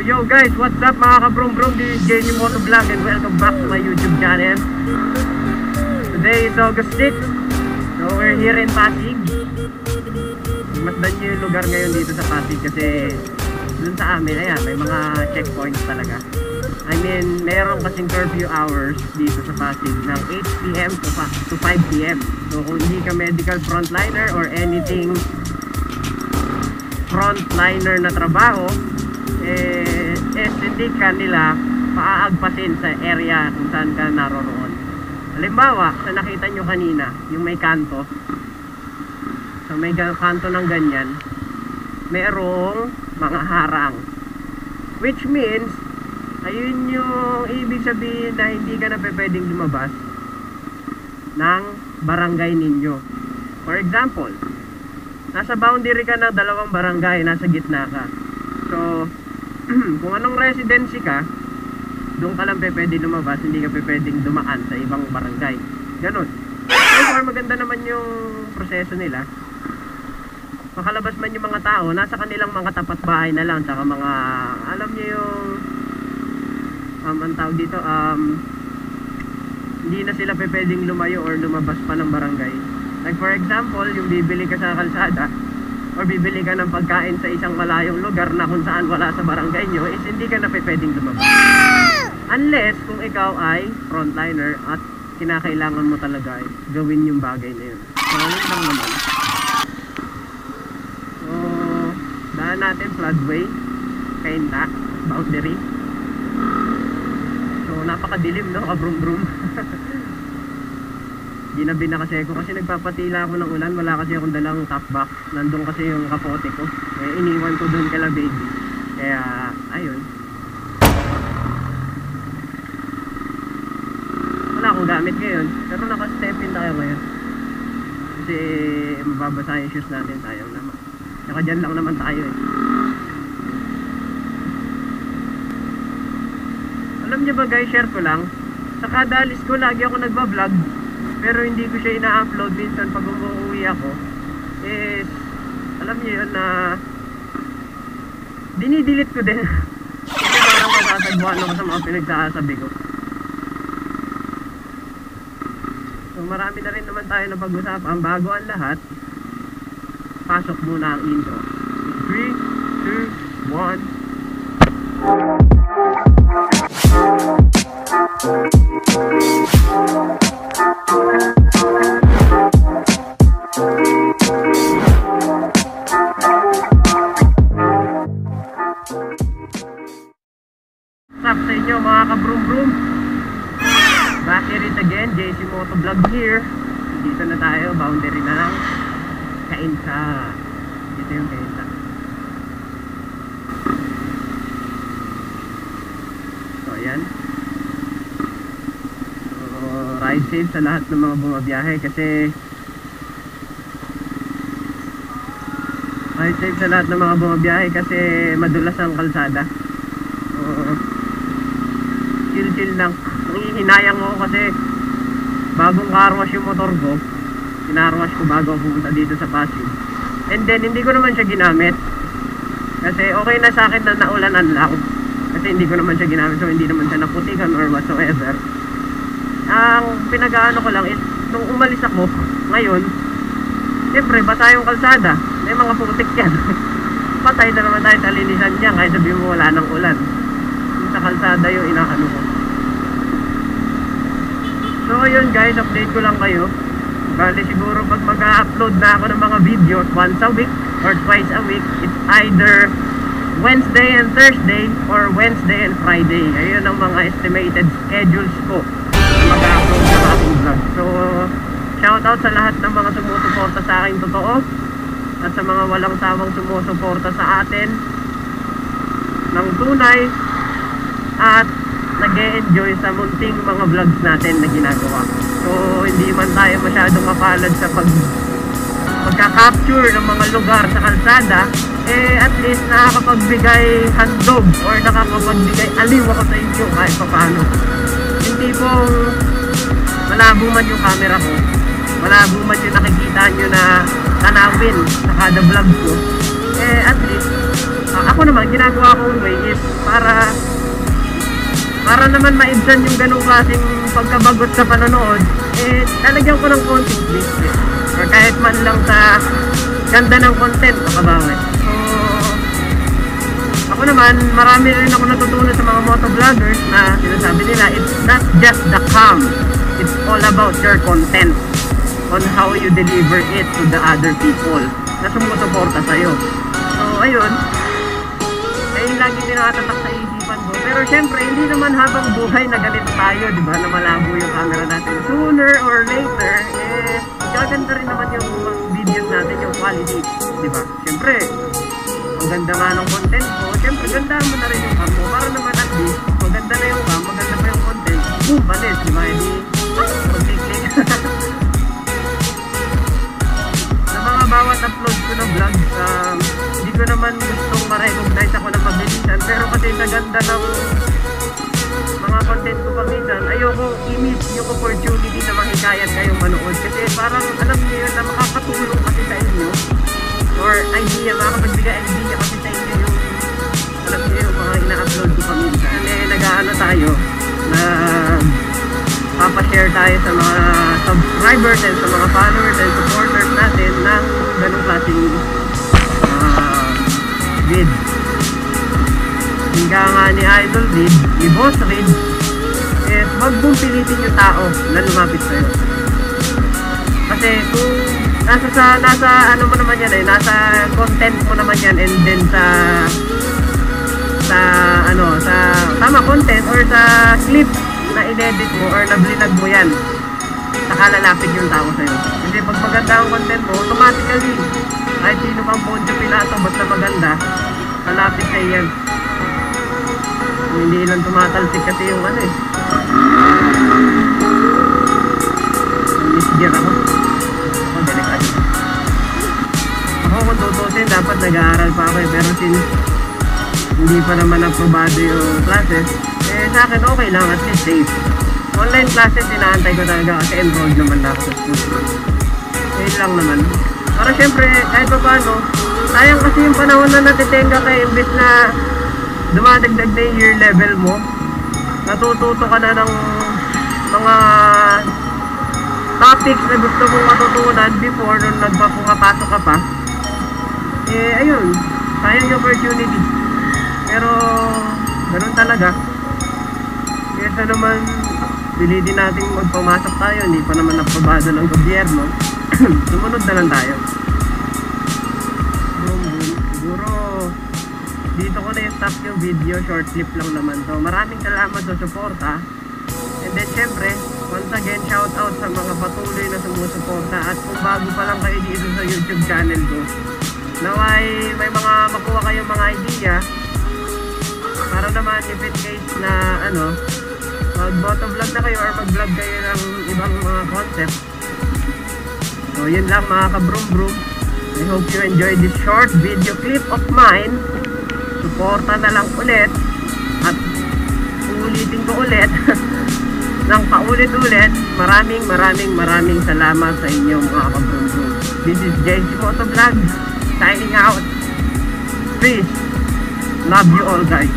Yo guys, what's up mga ka-brum-brum? This is JC Motovlog and welcome back to my YouTube channel. Today is August 6. So we're here in Pasig. Masdan nyo yung lugar ngayon dito sa Pasig kasi dun sa amin, ayan, may mga checkpoints talaga. I mean, meron kasing curfew hours dito sa Pasig ng 8 PM to 5 PM. So kung hindi ka medical frontliner or anything frontliner na trabaho, hindi ka nila paaagpasin sa area kung saan ka naroroon. Halimbawa, sa nakita nyo kanina, yung may kanto, so may kanto ng ganyan, merong mga harang, which means ayun yung ibig sabihin na hindi ka na pwedeng lumabas ng barangay ninyo. For example, nasa boundary ka ng dalawang barangay, nasa gitna ka. So kung anong residency ka, doon ka lang pwede lumabas, hindi ka pwedeng dumaan sa ibang barangay. Ganon. So maganda naman yung proseso nila. Makalabas man yung mga tao, nasa kanilang mga tapat bahay na lang, tsaka mga, alam nyo yung ang tawag dito, hindi na sila pwedeng lumayo or lumabas pa ng barangay. Like for example, yung bibili ka sa kalsada or bibili ka ng pagkain sa isang malayong lugar na kung saan wala sa barangay nyo, is hindi ka na pwedeng lumabas. Unless kung ikaw ay frontliner at kinakailangan mo talaga ay gawin yung bagay na yun. So yun lang naman. So daan natin floodway, Cainta, boundary. So napakadilim, no? Kabrum-brum. Ginabi na kasi ako kasi nagpapatila ako ng ulan, wala kasi akong dalang top box, nandun kasi yung kapote ko, iniwan ko dun kala baby, kaya ayun, wala akong gamit ngayon, pero naka-step in tayo ngayon kasi mababasa yung shoes natin, sayang naman, saka dyan lang naman tayo Alam nyo ba guys, share ko lang, sa kada alis ko lagi ako nagbablog, pero hindi ko siya ina-upload. Minsan pag umuwi ako is, alam niyo yun na dinidelete ko din kasi parang masasagwan ako sa mga pinagsasabi ko. So marami na rin naman tayo na pag-usapan. Bago ang lahat, pasok muna ang intro. 3, 2, 1. What's up sa inyo mga ka-brum-brum? Back here it again, JC Motovlog here. Dito na tayo, boundary na lang, Cainta. Dito yung Cainta. So ayan. So ride safe sa lahat ng mga bumabiyahe kasi madulas ang kalsada. Chill lang. Nangihinayang ako kasi bagong car wash yung motor ko. Car wash ko bago ako pumunta dito sa Pasig. And then hindi ko naman siya ginamit kasi okay na sa akin na naulanan lang, kasi hindi ko naman siya ginamit, so hindi naman siya naputikan or whatsoever. Ang pinag-aano ko lang is nung umalis ako ngayon, siyempre basa yung kalsada, may mga putik yan. Patay na naman tayo sa linisan niya kahit sabihin mo wala ng ulan. Sa kalsada yung inaano ko. So yun guys, update ko lang kayo. Bali siguro pag mag-upload na ako ng mga videos once a week or twice a week, it's either Wednesday and Thursday or Wednesday and Friday. Ayun ang mga estimated schedules ko na mag-upload sa aking vlog. So shoutout sa lahat ng mga sumusuporta sa aking totoo at sa mga walang sawang sumusuporta sa atin ng tunay at nag-e-enjoy sa munting mga vlogs natin na ginagawa. So hindi man tayo masyadong mapalad sa pagka-capture ng mga lugar sa kalsada, at least nakakapagbigay handog or nakakapagbigay aliw ako sa inyo kahit pa paano. Hindi pong malabo man yung camera ko, malabo man yung nakikita nyo na tanawin sa kada vlog ko, at least Ako naman, ginagawa kong way is para naman maibsan yung ganong klaseng pagkabagot sa panonood, eh lalagyan ko ng konting twist or kahit man lang sa ganda ng content makabawi. So ako naman, marami rin ako natutunan sa mga motovloggers na sinasabi nila, it's not just the cam, it's all about your content on how you deliver it to the other people na sumusuporta sa'yo. So ayun, ayun lagi tinatatak sa isipan ko. Pero syempre, hindi naman habang buhay na ganito tayo, di ba, na malabo yung camera natin. Sooner or later, eh, gaganda rin naman yung videos natin, yung quality, di ba? Syempre, ang ganda nga ng content ko, syempre, ganda mo na rin yung cam mo. Para naman at least, maganda na yung cam, maganda pa yung content, boom, panis, di ba? Hindi, mag-click. Sa mga bawat upload ko na vlog, hindi ko naman gustong ma-recognize ako ng mabilisan, pero kasi sa ganda ng mga content ko paminsan, ayoko i-miss yung opportunity na mahikayat kayong manood, kasi parang alam niyo yun na makakatulong kasi sa inyo or idea, makakapagbigay idea kasi sa inyo yung alam niyo yung mga ina-upload ko paminsan. Nag-aano tayo na papashare tayo sa mga subscribers and sa mga followers and supporters natin ng ganung klaseng vid. Hingga nga ni Idol Reed, ni Boss Reed, is wag mong pilitin yung tao na lumapit sa'yo. Kasi kung nasa ano mo naman yan eh, nasa content mo naman yan, and then sa tama content or sa clip na in-edit mo or na-blinag mo yan, saka lalapit yung tao sa'yo. Kasi pag maganda ang content mo, automatically kahit sino mang Poncho Pilato basta maganda, lalapit sa'yo yan. Hindi lang tumatalsik kasi yung ano eh. Misgear ako. Ako, delikado. Ako kung tutusin, dapat nag-aaral pa ako eh. Pero since hindi pa naman aprobado yung classes, eh sa akin okay lang, at least safe. Online classes, inaantay ko talaga kasi enrolled naman na ako sa school. Ayun lang naman. Para syempre, kahit pa paano, sayang kasi yung panahon na natitenga ka, imbis na dumadagdag na yung year level mo, natututo ka na ng mga topics na gusto mong matutunan before nung nagpapasok ka pa. Eh ayun, sayang yung opportunity. Pero ganun talaga. Kesa naman pilitin natin magpamasok tayo, hindi pa naman aprobado ng gobyerno. Sumunod na lang tayo. Siguro dito ko na i-stop yung video, short clip lang naman to. Maraming salamat sa suporta. And then syempre, once again, shout out sa mga patuloy na sumusuporta. At kung bago pa lang kayo dito sa YouTube channel ko, naway may mga makuha kayong mga idea para naman if it case na mag-motovlog na kayo or mag-vlog kayo ng ibang mga concept. So yun lang mga ka-broom-broom. I hope you enjoyed this short video clip of mine. Suporta na lang ulit at uulitin ko ulit ng paulit-ulit. Maraming salamat sa inyo mga ka-broom-broom. This is JC Motovlog signing out. Peace. Love you all guys.